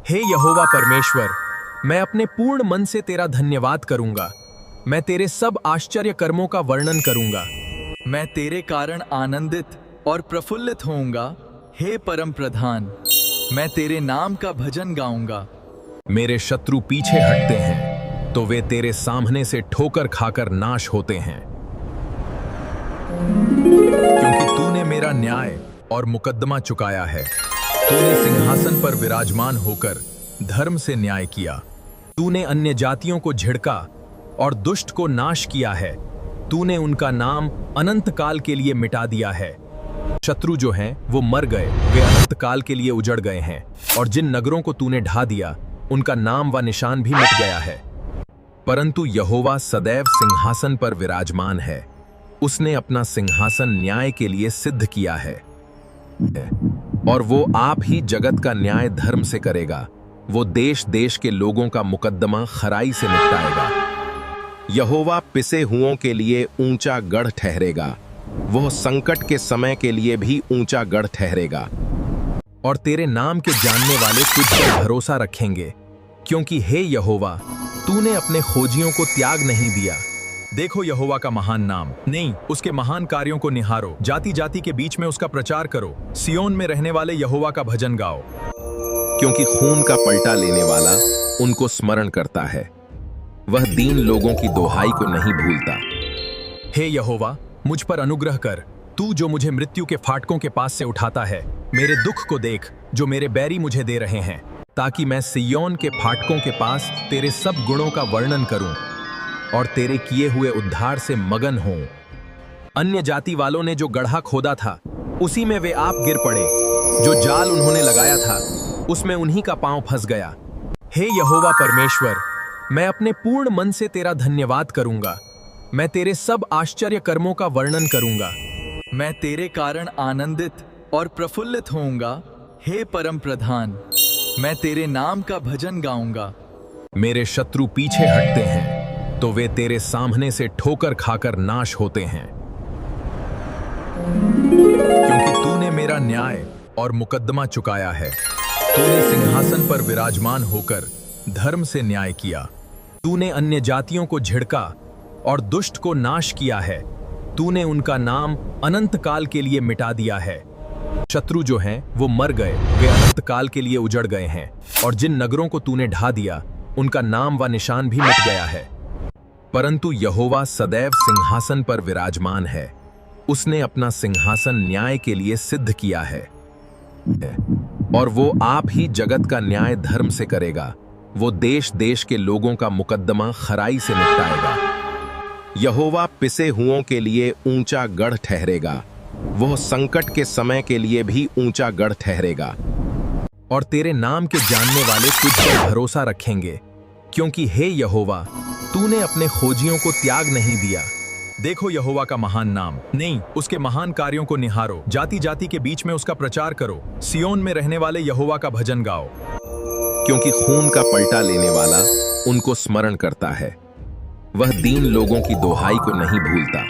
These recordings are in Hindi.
हे यहोवा परमेश्वर, मैं अपने पूर्ण मन से तेरा धन्यवाद करूंगा। मैं तेरे सब आश्चर्य कर्मों का वर्णन करूंगा। मैं तेरे कारण आनंदित और प्रफुल्लित होऊंगा। हे परम प्रधान, मैं तेरे नाम का भजन गाऊंगा। मेरे शत्रु पीछे हटते हैं तो वे तेरे सामने से ठोकर खाकर नाश होते हैं। क्योंकि तूने मेरा न्याय और मुकद्दमा चुकाया है। तूने सिंहासन पर विराजमान होकर धर्म से न्याय किया। तूने अन्य जातियों को झिड़का और दुष्ट को नाश किया है। तूने उनका नाम अनंत काल के लिए मिटा दिया है। शत्रु जो हैं वो मर गए, वे अनंत काल के लिए उजड़ गए हैं। और जिन नगरों को तूने ढा दिया उनका नाम व निशान भी मिट गया है। परंतु यहोवा सदैव सिंहासन पर विराजमान है। उसने अपना सिंहासन न्याय के लिए सिद्ध किया है और वो आप ही जगत का न्याय धर्म से करेगा। वो देश देश के लोगों का मुकद्दमा खराई से निपटाएगा। यहोवा पिसे हुओं के लिए ऊंचा गढ़ ठहरेगा। वह संकट के समय के लिए भी ऊंचा गढ़ ठहरेगा। और तेरे नाम के जानने वाले तुझ पर भरोसा रखेंगे, क्योंकि हे यहोवा, तूने अपने खोजियों को त्याग नहीं दिया। देखो यहोवा का महान नाम, नहीं उसके महान कार्यों को निहारो। जाति जाति के बीच में उसका प्रचार करो। सियोन में रहने वाले यहोवा का भजन गाओ। क्योंकि खून का पलटा लेने वाला उनको स्मरण करता है। वह दीन लोगों की दोहाई को नहीं भूलता। हे यहोवा, मुझ पर अनुग्रह कर। तू जो मुझे मृत्यु के फाटकों के पास से उठाता है, मेरे दुख को देख जो मेरे बैरी मुझे दे रहे हैं, ताकि मैं सिय्योन के फाटकों के पास तेरे सब गुणों का वर्णन करूं और तेरे किए हुए उद्धार से मगन हों। अन्य जाति वालों ने जो गड्ढा खोदा था उसी में वे आप गिर पड़े। जो जाल उन्होंने लगाया था उसमें उन्हीं का पांव फंस गया। हे यहोवा परमेश्वर, मैं अपने पूर्ण मन से तेरा धन्यवाद करूंगा। मैं तेरे सब आश्चर्य कर्मों का वर्णन करूंगा। मैं तेरे कारण आनंदित और प्रफुल्लित होऊंगा। हे परम प्रधान, मैं तेरे नाम का भजन गाऊंगा। मेरे शत्रु पीछे हटते हैं तो वे तेरे सामने से ठोकर खाकर नाश होते हैं। क्योंकि तूने मेरा न्याय और मुकद्दमा चुकाया है। तूने सिंहासन पर विराजमान होकर धर्म से न्याय किया। तूने अन्य जातियों को झिड़का और दुष्ट को नाश किया है। तूने उनका नाम अनंत काल के लिए मिटा दिया है। शत्रु जो हैं वो मर गए, वे अनंत काल के लिए उजड़ गए हैं। और जिन नगरों को तूने ढा दिया उनका नाम व निशान भी मिट गया है। परंतु यहोवा सदैव सिंहासन पर विराजमान है। उसने अपना सिंहासन न्याय के लिए सिद्ध किया है और वो आप ही जगत का न्याय धर्म से करेगा। वो देश देश के लोगों का मुकद्दमा खराई से निपटाएगा। यहोवा पिसे हुओं के लिए ऊंचा गढ़ ठहरेगा। वह संकट के समय के लिए भी ऊंचा गढ़ ठहरेगा। और तेरे नाम के जानने वाले तुझ पर भरोसा रखेंगे, क्योंकि हे यहोवा, तूने अपने खोजियों को त्याग नहीं दिया। देखो यहोवा का महान नाम, नहीं उसके महान कार्यों को निहारो। जाति जाति के बीच में उसका प्रचार करो। सियोन में रहने वाले यहोवा का भजन गाओ। क्योंकि खून का पलटा लेने वाला उनको स्मरण करता है। वह दीन लोगों की दोहाई को नहीं भूलता।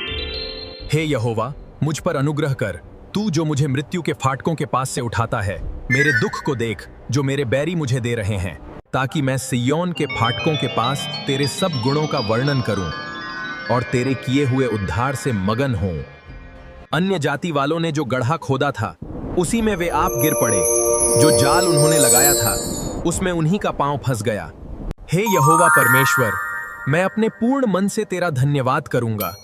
हे यहोवा, मुझ पर अनुग्रह कर। तू जो मुझे मृत्यु के फाटकों के पास से उठाता है, मेरे दुख को देख जो मेरे बैरी मुझे दे रहे हैं, ताकि मैं सिय्योन के फाटकों के पास तेरे सब गुणों का वर्णन करूं और तेरे किए हुए उद्धार से मगन हों। अन्य जाति वालों ने जो गड्ढा खोदा था उसी में वे आप गिर पड़े। जो जाल उन्होंने लगाया था उसमें उन्हीं का पांव फंस गया। हे यहोवा परमेश्वर, मैं अपने पूर्ण मन से तेरा धन्यवाद करूंगा।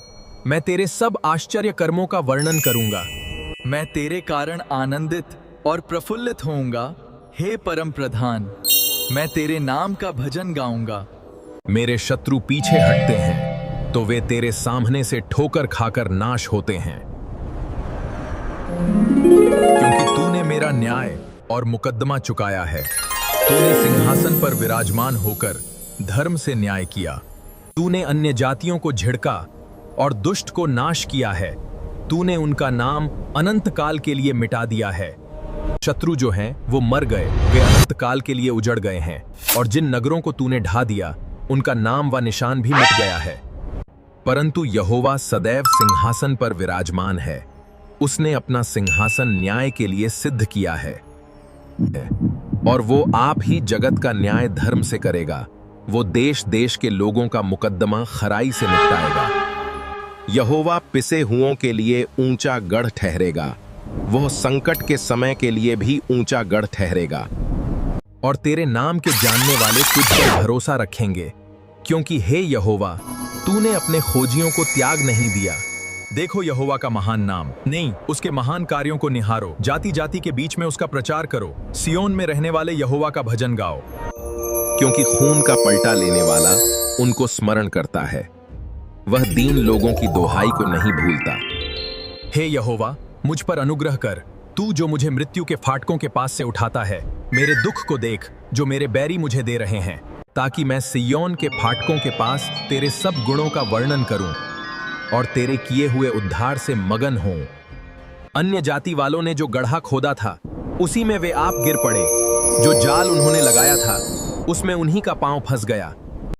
मैं तेरे सब आश्चर्य कर्मों का वर्णन करूंगा। मैं तेरे कारण आनंदित और प्रफुल्लित होऊंगा। हे परम प्रधान, मैं तेरे नाम का भजन गाऊंगा। मेरे शत्रु पीछे हटते हैं तो वे तेरे सामने से ठोकर खाकर नाश होते हैं। क्योंकि तूने मेरा न्याय और मुकद्दमा चुकाया है। तूने सिंहासन पर विराजमान होकर धर्म से न्याय किया। तूने अन्य जातियों को झिड़का और दुष्ट को नाश किया है। तूने उनका नाम अनंत काल के लिए मिटा दिया है। शत्रु जो हैं वो मर गए, वे अनंत काल के लिए उजड़ गए हैं। और जिन नगरों को तूने ढा दिया उनका नाम व निशान भी मिट गया है। परंतु यहोवा सदैव सिंहासन पर विराजमान है। उसने अपना सिंहासन न्याय के लिए सिद्ध किया है और वो आप ही जगत का न्याय धर्म से करेगा। वो देश देश के लोगों का मुकद्दमा खराई से निपटाएगा। यहोवा पिसे हुओं के लिए ऊंचा गढ़ ठहरेगा, वह संकट के समय के लिए भी ऊंचा गढ़ ठहरेगा। और तेरे नाम के जानने वाले तुझ पर भरोसा रखेंगे, क्योंकि हे यहोवा, तूने अपने खोजियों को त्याग नहीं दिया। देखो यहोवा का महान नाम, नहीं उसके महान कार्यों को निहारो। जाति जाति के बीच में उसका प्रचार करो। सियोन में रहने वाले यहोवा का भजन गाओ। क्योंकि खून का पलटा लेने वाला उनको स्मरण करता है, वह दीन लोगों की दोहाई को नहीं भूलता। हे यहोवा, मुझ पर अनुग्रह कर। तू जो मुझे मृत्यु के फाटकों के पास से उठाता है, मेरे दुख को देख जो मेरे बैरी मुझे दे रहे हैं, ताकि मैं सिय्योन के फाटकों के पास तेरे सब गुणों का वर्णन करूं और तेरे किए हुए उद्धार से मगन हों। अन्य जाति वालों ने जो गड्ढा खोदा था, उसी में वे आप गिर पड़े। जो जाल उन्होंने लगाया था, उसमें उन्हीं का पांव फंस गया।